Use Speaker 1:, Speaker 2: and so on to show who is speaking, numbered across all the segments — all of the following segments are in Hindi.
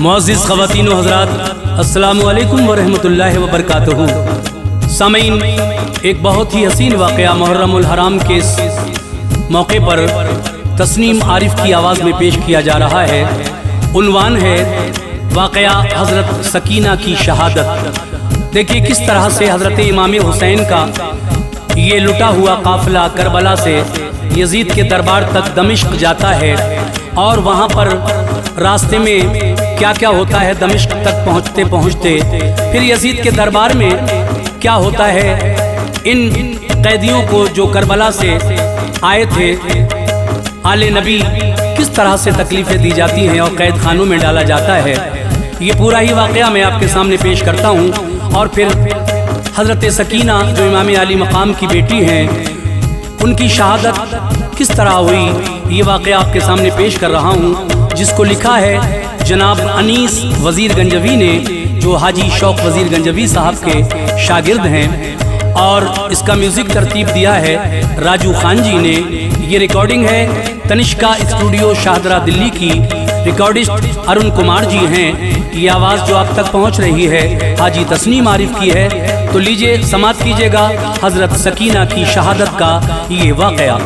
Speaker 1: मुअज़्ज़िज़ ख़वातीन व हज़रात, अस्सलामु अलैकुम व रहमतुल्लाहि व बरकातुहू। सामीन, एक बहुत ही हसीन वाक़या मुहर्रमुल हराम के इस मौके पर तस्नीम आरिफ की आवाज़ में पेश किया जा रहा है। उन्वान है वाक़या हज़रत सकीना की शहादत। देखिए किस तरह से हज़रत इमाम हुसैन का ये लुटा हुआ काफ़िला करबला से यजीद के दरबार तक दमिश्क जाता है और वहाँ पर रास्ते में क्या क्या होता है, दमिश्क तक पहुँचते पहुँचते फिर यजीद के दरबार में क्या होता है। इन कैदियों को जो करबला से आए थे, आले नबी, किस तरह से तकलीफ़ें दी जाती हैं और कैद खानों में डाला जाता है, ये पूरा ही वाक़या मैं आपके सामने पेश करता हूँ। और फिर हज़रत सकीना जो इमाम आली मकाम की बेटी हैं, उनकी शहादत किस तरह हुई, ये वाक़या आपके सामने पेश कर रहा हूँ, जिसको लिखा है जनाब अनीस वज़ीर गंजवी ने, जो हाजी शौक वज़ीर गंजवी साहब के शागिर्द हैं, और इसका म्यूज़िक तरतीब दिया है राजू खान जी ने। ये रिकॉर्डिंग है तनिष्का स्टूडियो शाहदरा दिल्ली की, रिकॉर्डिस्ट अरुण कुमार जी हैं। ये आवाज़ जो आप तक पहुंच रही है हाजी तस्नीम आरिफ की है। तो लीजिए समात कीजिएगा हज़रत सकीना की शहादत का ये वाक़या।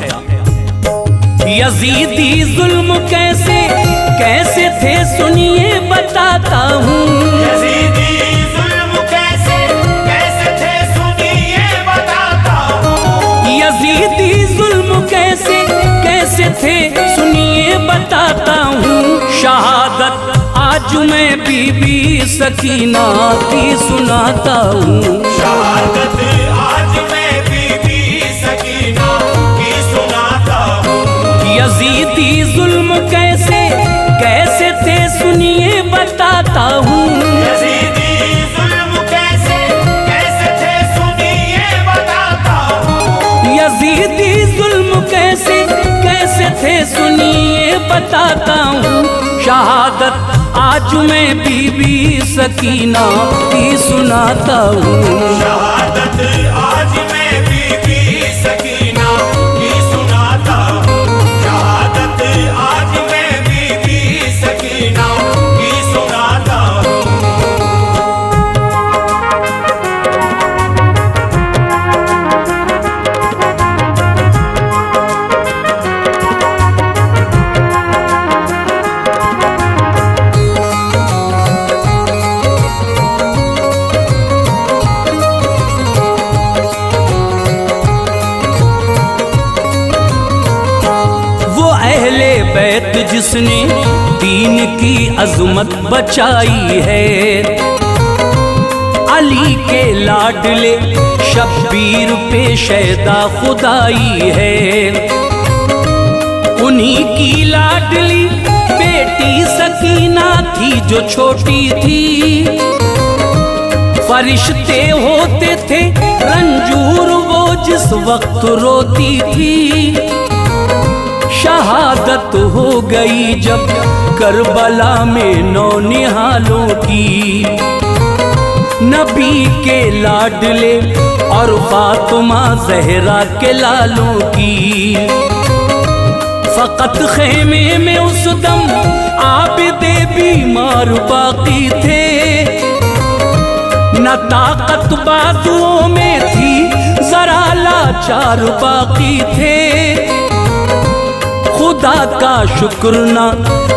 Speaker 1: यजीदी जुल्म कैसे कैसे थे सुनिए बताता हूँ,
Speaker 2: यजीदी जुल्म कैसे कैसे थे सुनिए बताता हूँ,
Speaker 1: यजीदी जुल्म कैसे कैसे थे सुनिए बताता हूँ। शहादत आज मैं बीबी सकीना की सुनाता हूँ,
Speaker 2: शहादत आज मैं बीबी सकीना की सुनाता हूँ।
Speaker 1: यजीदी जुल्म कैसे कैसे थे सुनिए बताता हूँ,
Speaker 2: यजीदी जुल्म कैसे कैसे थे सुनिए बताता हूँ,
Speaker 1: यजीदी जुल्म कैसे कैसे थे सुनिए बताता हूँ। शहादत आज मैं बीबी सकीना की सुनाता हूँ,
Speaker 2: शहादत आज मैं बीबी सकीना की सुनाता हूँ, शहादत आज मैं बीबी सकीना की सुनाता हूँ।
Speaker 1: बैत जिसने दीन की अज़मत बचाई है, अली के लाडले शब्बीर पे शैदा खुदाई है। उन्हीं की लाडली बेटी सकीना थी जो छोटी थी, फरिश्ते होते थे रंजूर वो जिस वक्त रोती थी। शहादत हो गई जब करबला में नौनिहालों की, नबी के लाडले और फातिमा ज़हरा के लालों की। फ़कत ख़ैमे में उस दम आबिदे बीमार बाकी थे, न ताकत बाजुओं में थी ज़रा लाचार बाकी थे। खुदा का शुक्र ना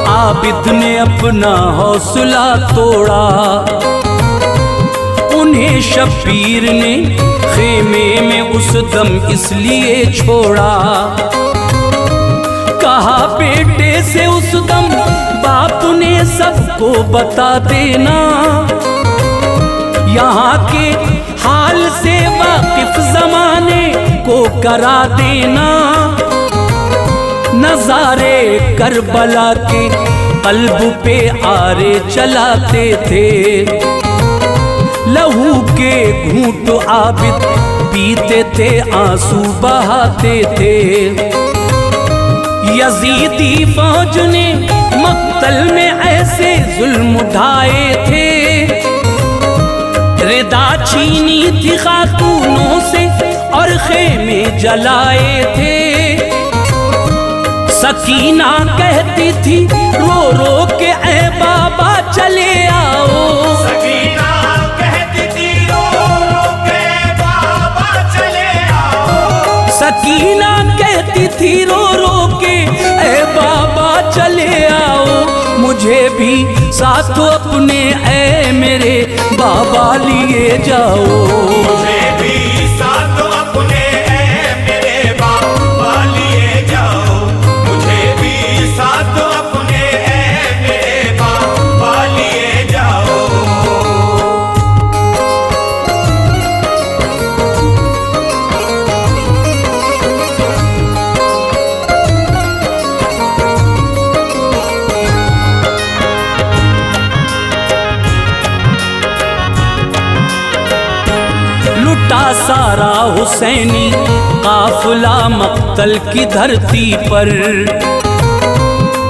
Speaker 1: आबिद ने अपना हौसला तोड़ा, उन्हें शब्बीर ने खेमे में उस दम इसलिए छोड़ा। कहा बेटे से उस दम बाप ने सबको बता देना, यहाँ के हाल से वाकिफ ज़माने को करा देना। नज़ारे करबला के कल्ब पे आरे चलाते थे, लहू के घूंट आबिद पीते थे, आंसू बहाते थे। यजीदी फौज ने मक्तल में ऐसे जुल्म उठाए थे, रिदा छीनी थी खातूनों से और खेमे जलाए थे। सकीना कहती थी रो रो के ऐ बाबा चले आओ।
Speaker 2: सकीना कहती थी रो रो के बाबा चले आओ।
Speaker 1: सकीना कहती थी रो रो के ऐ बाबा चले आओ। मुझे भी साथ अपने ऐ मेरे बाबा लिए जाओ।
Speaker 2: मुझे भी साथ अपने ऐ मेरे बाबा लिए जाओ। मुझे भी साथ अपने ऐ मेरे बाबा लिए जाओ।
Speaker 1: लुटा सारा हुसैनी काफिला मक्तल की धरती पर।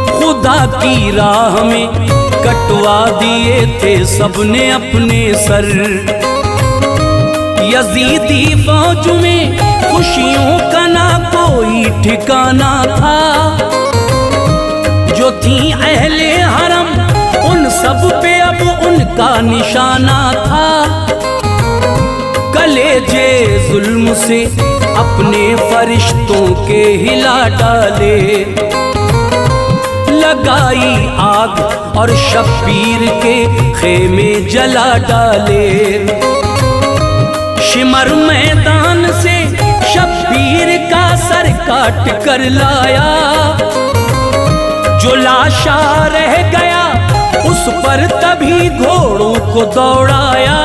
Speaker 1: खुदा की राह में कटवा दिए थे सबने अपने सर। यजीदी फौज में खुशियों का ना कोई ठिकाना था। जो थी अहले हरम उन सब पे अब उनका निशाना था। कलेजे जुल्म से अपने फरिश्तों के हिला डाले। लगाई आग और शब्बीर के खेमे जला डाले। शिमर मैदान से शब्बीर का सर काट कर लाया। जो लाशा रह गया उस पर तभी घोड़ों को दौड़ाया।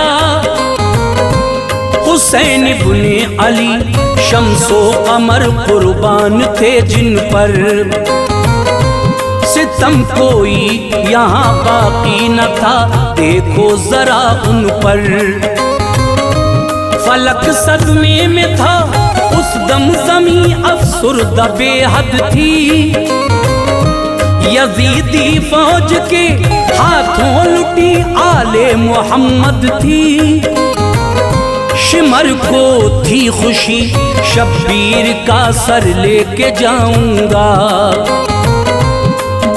Speaker 1: हुसैन इब्ने अली शम्सो कमर कुर्बान थे जिन पर। सितम कोई यहाँ बाकी न था देखो जरा उन पर। फलक सदमे में था उस दम ज़मीं अफसुर्दा बेहद थी। यजीदी फौज के हाथों लुटी आले मोहम्मद थी। शिमर को थी खुशी शब्बीर का सर लेके जाऊंगा।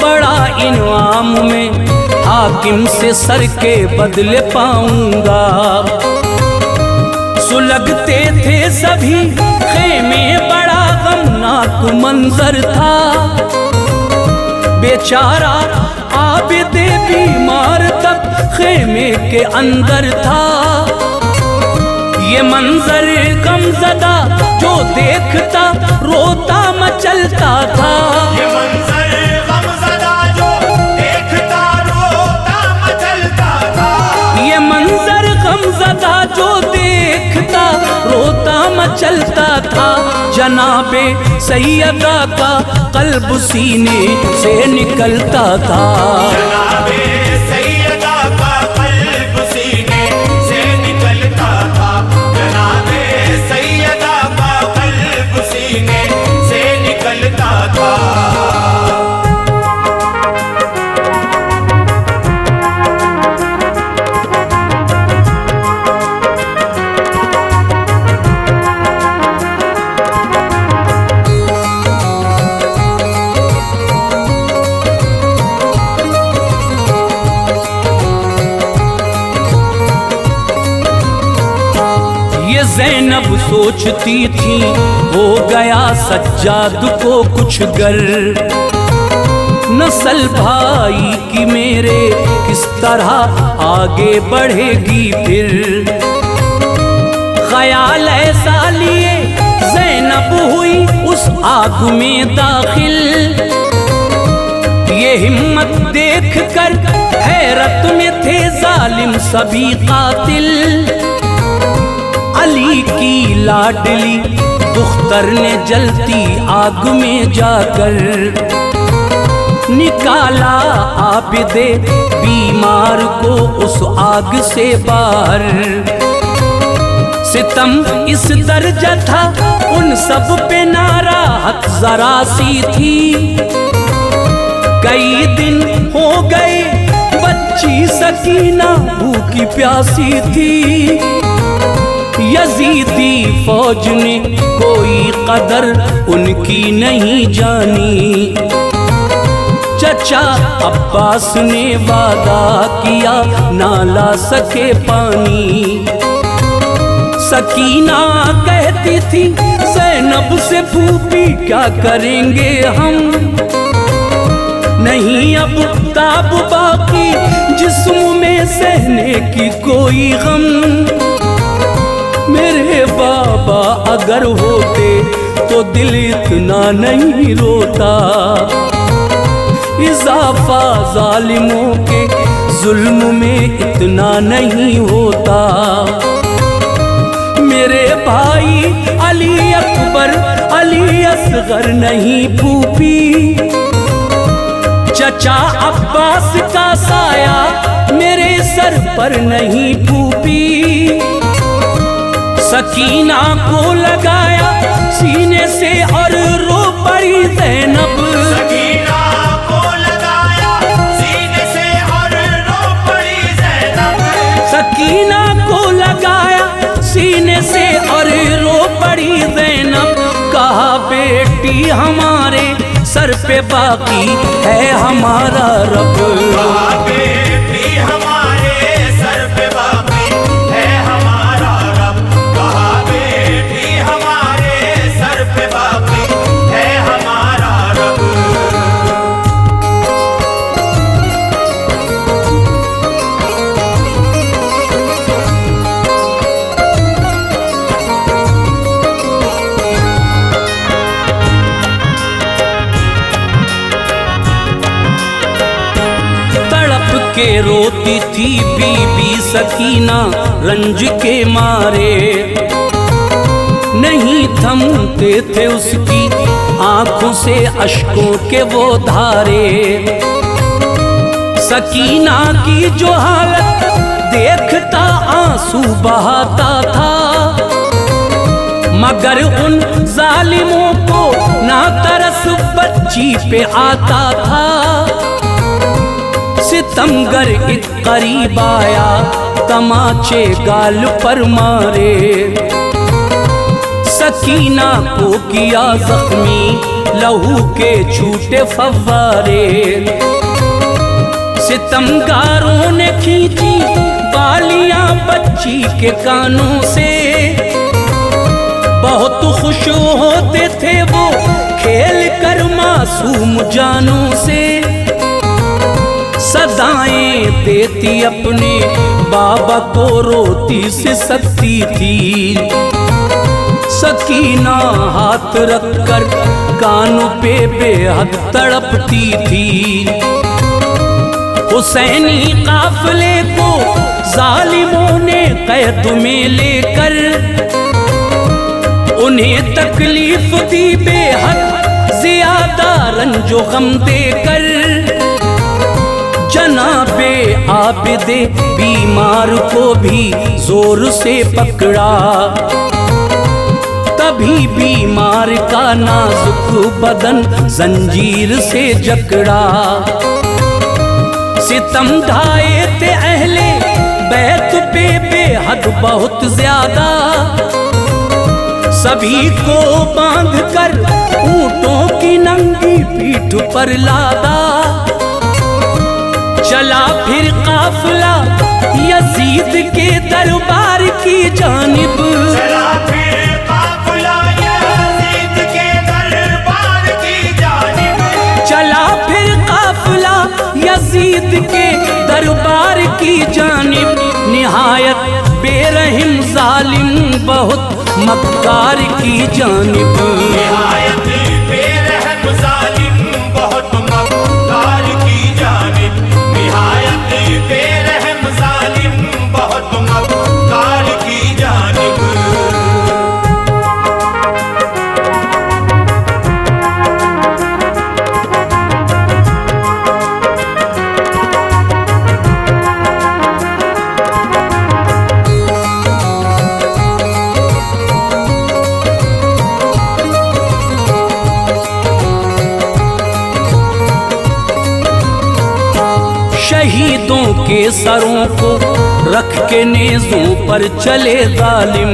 Speaker 1: बड़ा इनाम में हाकिम से सर के बदले पाऊंगा। सुलगते थे सभी खेमे बड़ा गमनाक मंजर था। बेचारा आबिदे बीमार तक खेमे के अंदर था। ये मंजर गमज़दा जो देखता रोता मचलता था।
Speaker 2: ये मंजर गमज़दा जो देखता रोता मचलता था।
Speaker 1: ये मंजर गमज़दा जो देखता रोता मचलता था। जनाबे सैयदा का कल्ब सीने से निकलता था।
Speaker 2: जनाबे सैयदा का कल्ब सीने से निकलता था। जनाबे सैयदा का कल्ब सीने से निकलता था।
Speaker 1: ज़ैनब सोचती थी हो गया सज्जाद को कुछ गर। नस्ल भाई की मेरे किस तरह आगे बढ़ेगी फिर। ख्याल ऐसा लिए ज़ैनब हुई उस आग में दाखिल। ये हिम्मत देख कर हैरत में थे जालिम सभी कातिल। अली की लाडली दुख्तर ने जलती आग में जाकर निकाला आबिदे बीमार को उस आग से बाहर। सितम इस दर्जा था उन सब पे नाराहत जरा सी थी। कई दिन हो गए बच्ची सकीना भूखी प्यासी थी। यजीदी फौज ने कोई कदर उनकी नहीं जानी। चचा अब्बास ने वादा किया ना ला सके पानी। सकीना कहती थी ज़ैनब से, फूफी क्या करेंगे हम, नहीं अब ताब बाकी जिस्म में सहने की कोई गम। मेरे बाबा अगर होते तो दिल इतना नहीं रोता, इजाफा जालिमों के जुल्म में इतना नहीं होता। मेरे भाई अली अकबर अली असगर नहीं फूफी, चचा अब्बास का साया मेरे सर पर नहीं फूफी। सकीना को लगाया सीने से और रो पड़ी ज़ैनब।
Speaker 2: सकीना को लगाया सीने से और रो पड़ी ज़ैनब।
Speaker 1: सकीना को लगाया सीने से और रो पड़ी ज़ैनब। कहा बेटी हमारे सर पे बाकी है हमारा रब।
Speaker 2: कहा बेटी हमारे सर पे बाकी है हमारा रब। कहा बेटी हमारे सर पे बाकी है हमारा रब।
Speaker 1: के रोती थी बीबी सकीना रंज के मारे, नहीं थमते थे उसकी आंखों से अश्कों के वो धारे। सकीना की जो हालत देखता आंसू बहाता था, मगर उन जालिमों को ना तरस बच्ची पे आता था। सितमगर एक करीब आया तमाचे गाल पर मारे, सकीना को किया जख्मी लहू के छूटे फव्वारे। सितमगारों ने खींची बालियां बच्ची के कानों से, बहुत खुश होते थे वो खेल कर मासूम जानों से। सदाएं देती अपने बाबा को रोती से सकती थी, सकीना हाथ रखकर कानों पे बेहद तड़पती थी। हुसैनी काफिले को जालिमों ने कैद में लेकर, उन्हें तकलीफ दी बेहद ज्यादा रंजो गम देकर। जनाबे आबिदे बीमार को भी जोर से पकड़ा, तभी बीमार का नाजुक बदन जंजीर से जकड़ा। सितम ढाए थे अहले बैत पे बेहद बहुत ज्यादा, सभी को बांध कर ऊंटों की नंगी पीठ पर लादा। चला फिर काफिला यजीद के दरबार की जानिब,
Speaker 2: चला फिर काफिला यजीद के दरबार की जानिब।
Speaker 1: चला फिर काफिला यजीद के दरबार की जानिब। निहायत बेरहम जालिम बहुत मक्कार की जानिब,
Speaker 2: निहायत बेरहम जालिम बहुत मक्कार की जानिब। निहायत बेरहम जालिम बहुत मक्कार की जानिब।
Speaker 1: शहीदों के सरों को रख के नेज़ों पर चले जालिम,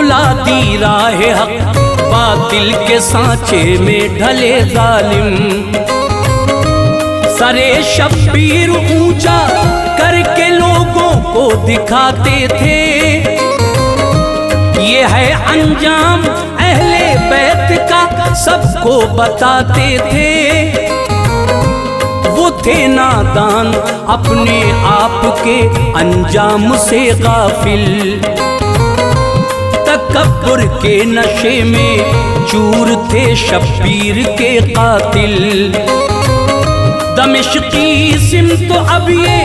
Speaker 1: भुला दी राह हक, बातिल के सांचे में ढले जालिम। सरे शब्बीर ऊंचा करके लोगों को दिखाते थे, ये है अंजाम अहले बैत का, सबको बताते थे। वो थे नादान अपने आप के अंजाम से गाफिल, तकब्बुर के नशे में चूर थे शब्बीर के कातिल। दमिश्की सिमत अब ये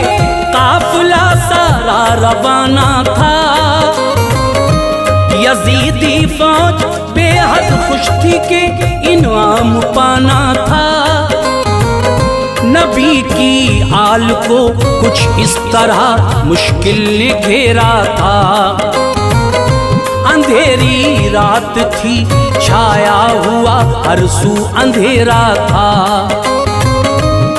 Speaker 1: काफिला सारा रवाना था, यजीदी फौज बेहद खुश थी के इनाम पाना था। नबी की आल को कुछ इस तरह मुश्किल ने घेरा था, अंधेरी रात थी छाया हुआ हर सू अंधेरा था।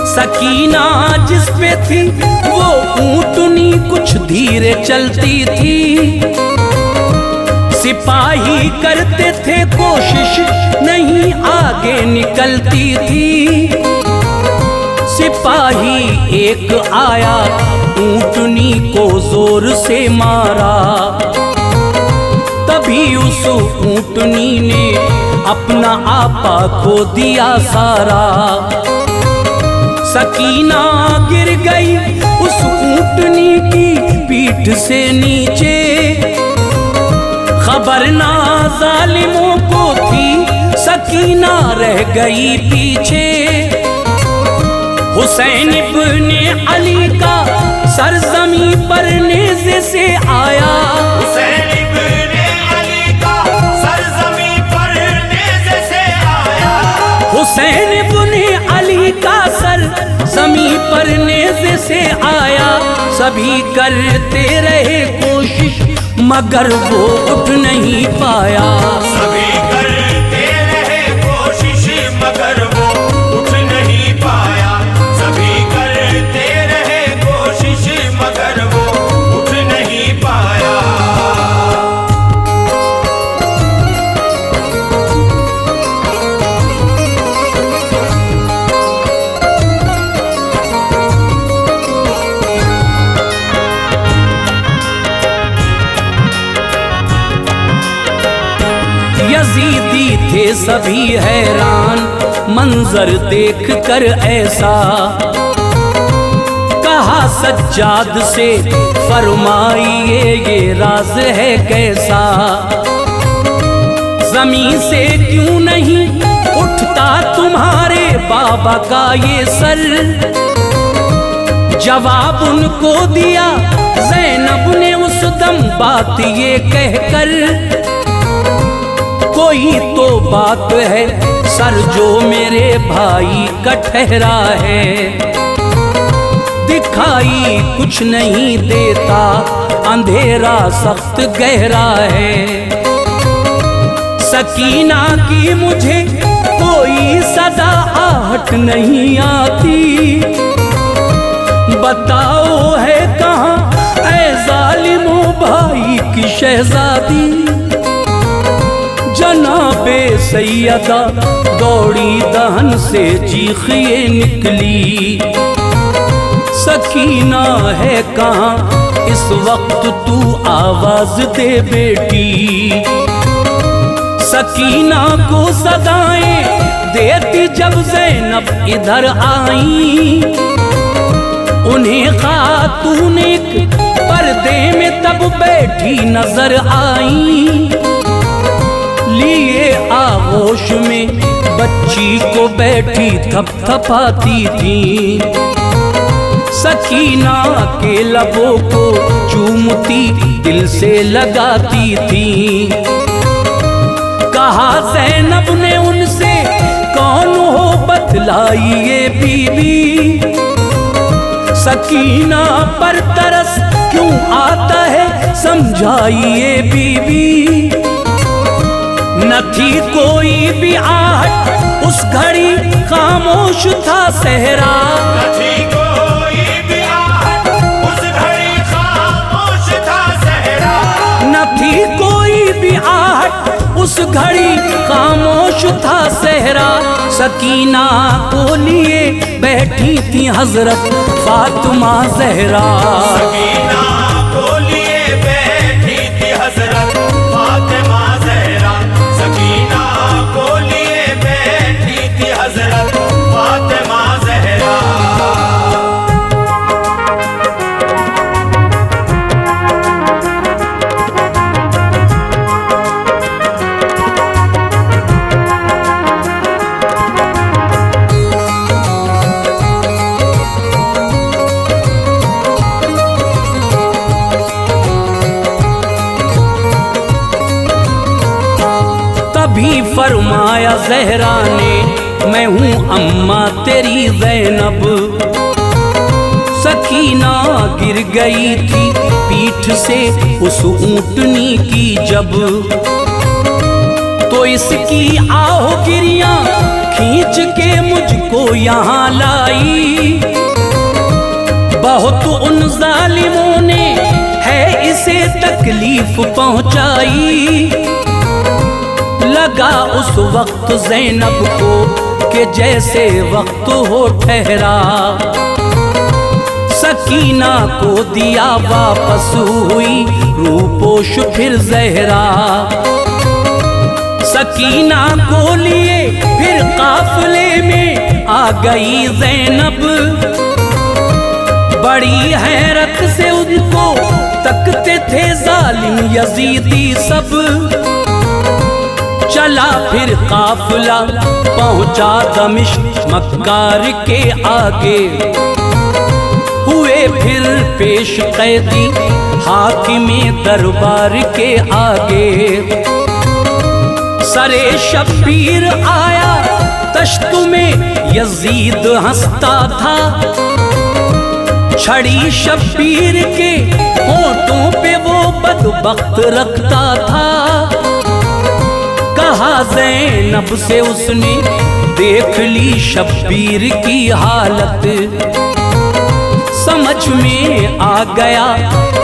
Speaker 1: सकीना जिस पे थी वो ऊंटनी कुछ धीरे चलती थी, सिपाही करते थे कोशिश नहीं आगे निकलती थी। सिपाही एक आया ऊंटनी को जोर से मारा, तभी उस ऊंटनी ने अपना आपा खो दिया सारा। सकीना गिर गई उस ऊंटनी की पीठ से नीचे, खबर ना जालिमों को थी सकीना रह गई पीछे। हुसैन इब्ने अली का सर ज़मीं पर नेज़े से आया,
Speaker 2: हुसैन इब्ने अली का सर ज़मीं पर नेज़े से आया।
Speaker 1: हुसैन इब्ने अली का सर ज़मीं पर नेज़े से आया। सभी करते रहे कोशिश मगर वो उठ नहीं पाया,
Speaker 2: सभी करते रहे कोशिश मगर वो उठ नहीं पाया। सभी करते रहे कोशिश मगर वो उठ नहीं पाया।
Speaker 1: यजीदी थे सभी हैरान मंजर देख कर ऐसा, कहा सज्जाद से फरमाइए ये राज है कैसा। जमीन से क्यों नहीं उठता तुम्हारे बाबा का ये सर, जवाब उनको दिया ज़ैनब ने उस दम बात ये कहकर, कोई तो बात है सर जो मेरे भाई का ठहरा है। दिखाई कुछ नहीं देता अंधेरा सख्त गहरा है। सकीना की मुझे कोई सदा आहट नहीं आती, बताओ है कहाँ ऐ जालिमो भाई की शहजादी। जनाबे सैयदा दौड़ी दहन से चीख ये निकली, सकीना है कहाँ इस वक्त तू आवाज दे बेटी। सकीना को सदाएं देती जब ज़ैनब इधर आई, उन्हें खातून एक पर्दे में तब बैठी नजर आई। लिए आगोश में बच्ची को बैठी थपथपाती थी, सकीना के लबों को चूमती दिल से लगाती थी। कहा ज़ैनब ने उनसे कौन हो बतलाइए बीबी, सकीना पर तरस क्यों आता है समझाइए बीबी। न थी कोई भी आहट उस घड़ी खामोश था सहरा,
Speaker 2: न थी कोई भी आहट उस घड़ी खामोश था सहरा।
Speaker 1: न थी कोई भी उस घड़ी खामोश था सहरा, सकीना को लिए बैठी थी हजरत फातिमा ज़हरा।
Speaker 2: सकीना को लिए बैठी थी हजरत फातिमा ज़हरा, सकीना को लिए बैठी थी हजरत फातिमा ज़हरा।
Speaker 1: तभी फरमाया ज़हरा ने, मैं हूँ अम्मा तेरी ज़ैनब। सकीना गिर गई थी पीठ से उस ऊँटनी की जब, तो इसकी आहो गिरियां खींच के मुझको यहाँ लाई। बहुत उन जालिमों ने है इसे तकलीफ पहुँचाई। लगा उस वक्त ज़ैनब को कि जैसे वक्त हो ठहरा, सकीना को दिया वापस हुई रूपोश फिर ज़हरा। सकीना को लिए फिर काफिले में आ गई ज़ैनब। बड़ी हैरत से उनको तकते थे जालिम यजीदी सब। चला फिर काफिला पहुंचा दमिश्क मक्कार के आगे, हुए फिर पेश कैदी हाकिमे दरबार के आगे। सरे शब्बीर आया तश्त में यजीद हंसता था, छड़ी शब्बीर के होठों पे वो बदबख्त रखता था। कहा ज़ैनब से उसने, देख ली शब्बीर की हालत, समझ में आ गया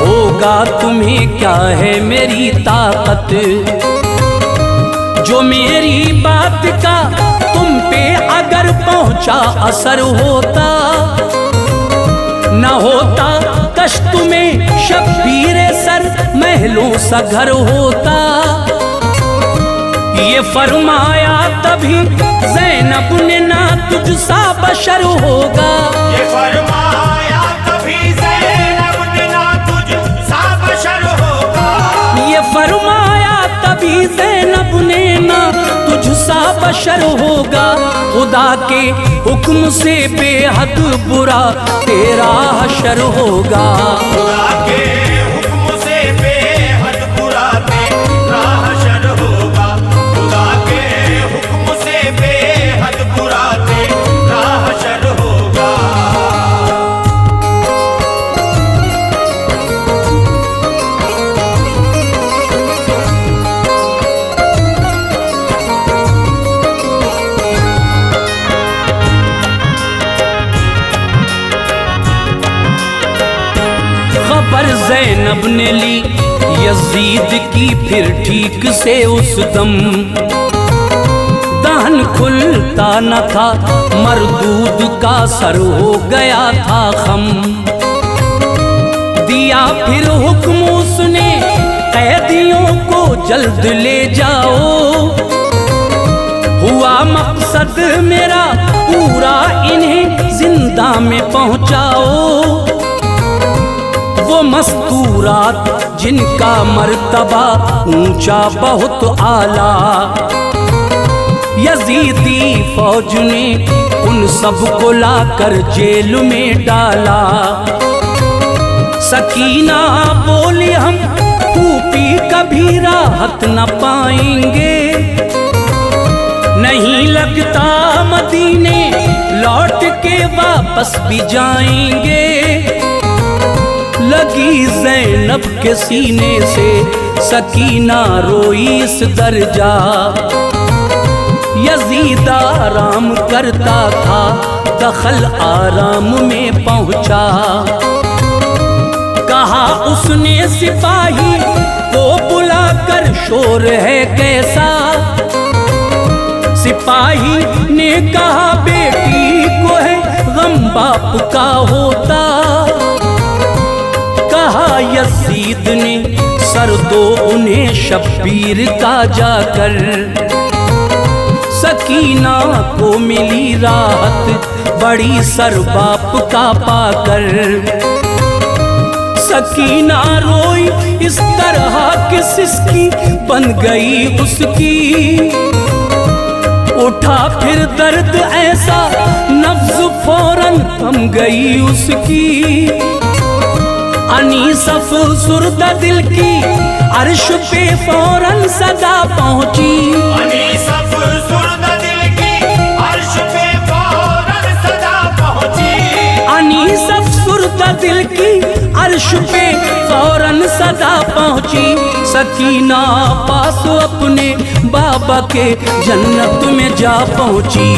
Speaker 1: होगा तुम्हें क्या है मेरी ताकत। जो मेरी बात का तुम पे अगर पहुंचा असर होता, न होता कश्त में शब्बीर सर महलों सा घर होता। ये फरमाया तभी ज़ैनब ने, ना तुझसा बशर होगा।
Speaker 2: ये फरमाया तभी ज़ैनब ने, ना तुझसा बशर होगा।
Speaker 1: ये फरमाया तभी ज़ैनब ने, ना तुझसा बशर होगा। खुदा के हुक्म से बेहद बुरा तेरा हशर होगा।
Speaker 2: खुदा के हुक्म से बेहद बुरा तेरा हशर होगा। खुदा के हुक्म से बेहद बुरा तेरा हशर होगा।
Speaker 1: खबर ज़ैनब ने ली यजीद की फिर ठीक से उस दम। दहन खुलता न था, मरदूद का सर हो गया था खम। दिया फिर हुक्म उसने, कैदियों को जल्द ले जाओ। हुआ मकसद मेरा पूरा, इन्हें जिंदा में पहुंचाओ। वो मस्तूरात जिनका मर्तबा ऊंचा बहुत आला, यजीदी फौज ने उन सब को लाकर जेल में डाला। सकीना बोली हम खूपी कभी राहत न पाएंगे, नहीं लगता मदीने लौट के वापस भी जाएंगे। लगी ज़ैनब के सीने से सकीना रोई इस दर्जा। यजीद आराम करता था, दखल आराम में पहुंचा। कहा उसने सिपाही को बुलाकर शोर है कैसा। सिपाही ने कहा बेटी को है गम बाप का होता। कहा यजीद ने सर दो उन्हें शब्बीर का जाकर। सकीना को मिली राहत बड़ी सर बाप का पाकर। सकीना रोई इस तरह कि सिसकी बन गई उसकी। उठा फिर दर्द ऐसा नब्ज़ फौरन थम गई उसकी। अनीसफ सुरदा दिल की अर्श पे फौरन सदा पहुंची।
Speaker 2: अनीसफ सुरदा दिल की अर्श पे फौरन सदा पहुंची।
Speaker 1: अनीसफ सुरदा दिल की अर्श पे फौरन सदा पहुंची। सकीना पास अपने बाबा के जन्नत में जा पहुंची।